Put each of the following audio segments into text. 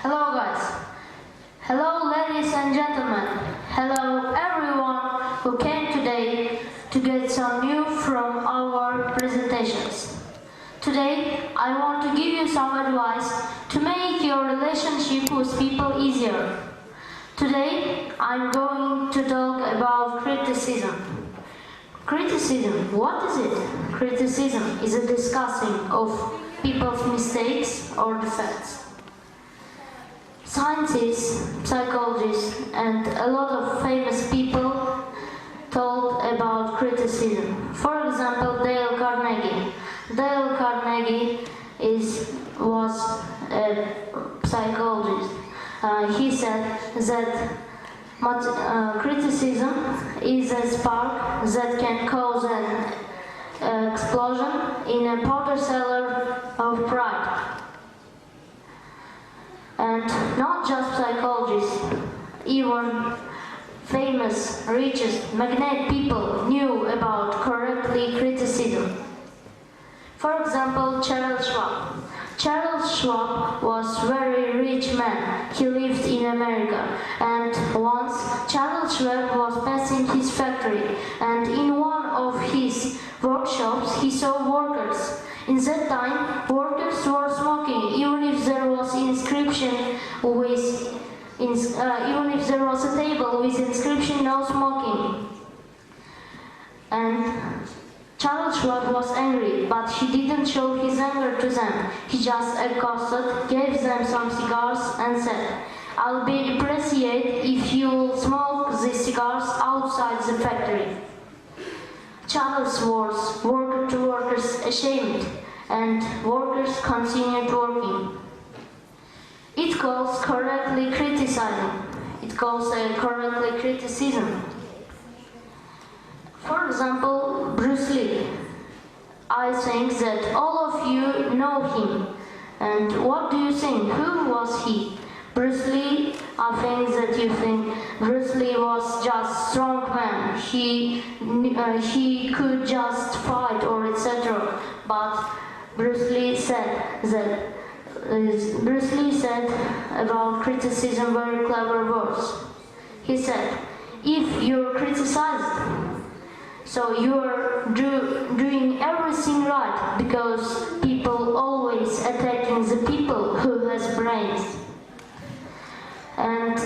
Hello guys. Hello ladies and gentlemen. Hello everyone who came today to get some news from our presentations. Today I want to give you some advice to make your relationship with people easier. Today I'm going to talk about criticism. Criticism, what is it? Criticism is a discussing of people's mistakes or defects. Scientists, psychologists, and a lot of famous people told about criticism. For example, Dale Carnegie. Dale Carnegie was a psychologist. He said that criticism is a spark that can cause an explosion in a powder cellar of pride. And not just psychologists, even famous, richest, magnate people knew about correctly criticism. For example, Charles Schwab. Charles Schwab was a very rich man. He lived in America, and once Charles Schwab was passing his factory, and in one of his workshops he saw workers. In that time, workers were smoking, even if there was a table with inscription "No smoking." And Charles Schwab was angry, but he didn't show his anger to them. He just accosted, gave them some cigars, and said, "I'll be appreciated if you'll smoke these cigars outside the factory." Charles' words worked the workers ashamed, and workers continued working. It calls correctly criticizing. It calls correctly criticism. For example, Bruce Lee. I think that all of you know him. And what do you think? Who was he? Bruce Lee, I think that you think Bruce Lee was just a strong man. He could just fight or etc. But Bruce Lee said about criticism very clever words. He said, if you're criticized, so you're doing everything right, because people always attacking the people who has brains. And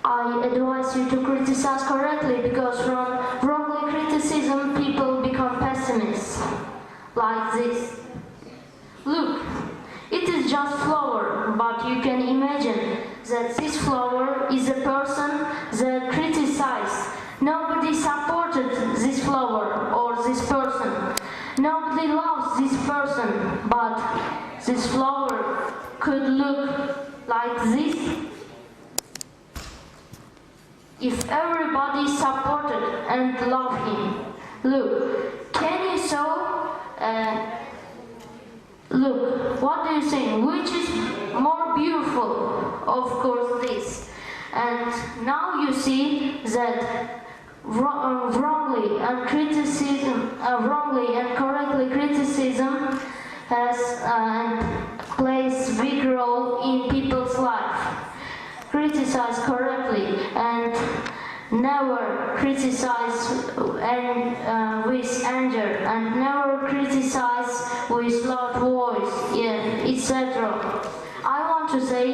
I advise you to criticize correctly, because from wrongly criticism people become pessimists. Like this. Look, it is just flower, but you can imagine that this flower is a person that criticized. Nobody supported this flower or this person. Nobody loves this person, but this flower could look like this if everybody supported and loved him. Look, can you saw? Look, what do you think? Which is more beautiful? Of course, this. And now you see that wrongly and correctly criticism has plays big role in people's life. Criticize correctly and never criticize with anger, and never criticize with loud voice, etc. I want to say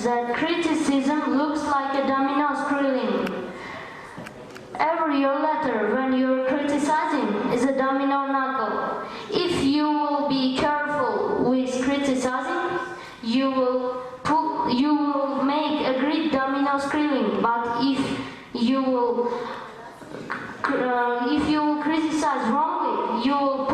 that criticism looks like a domino scrolling. Every your letter when you're criticizing is a domino knuckle. If you will be careful with criticizing, you will make a great domino scrolling. But if you will criticize wrongly, you will